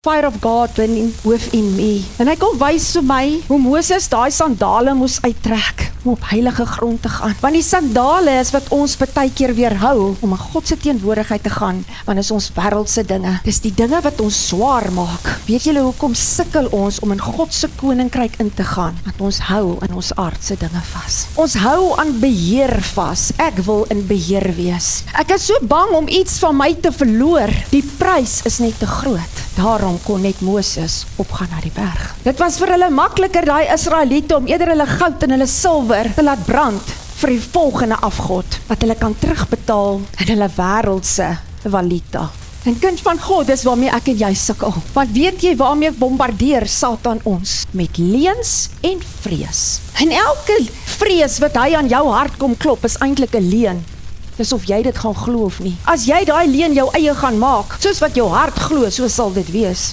Fire of God within me. En hy kom wys vir my hoe Moses daai sandale moes uittrek om op heilige grond te gaan. Want die sandale is wat ons baie keer weerhou om in God se teenwoordigheid te gaan, want is ons wêreldse dinge. Dis die dinge wat ons swaar maak. Weet julle hoekom sukkel ons om in God se koninkryk in te gaan? Want ons hou in ons aardse dinge vas. Ons hou aan beheer vas. Ek wil in beheer wees. Ek is so bang om iets van my te verloor. Die prys is net te groot. Daarom kon net Moses opgaan na die berg. Dit was vir hulle makliker, daai Israeliete, om eerder hulle goud en hulle silwer te laat brand vir die volgende afgod, wat hulle kan terugbetaal in hulle wêreldse valuta. En kind van God, dis waarmee ek en jy sukkel. Want weet jy waarmee bombardeer Satan ons? Met leuns en vrees. En elke vrees wat hy aan jou hart kom klop, is eintlik 'n leuen. Dis of jy dit gaan glo of nie. As jy daai leuen jou eie gaan maak, soos wat jou hart glo, so sal dit wees.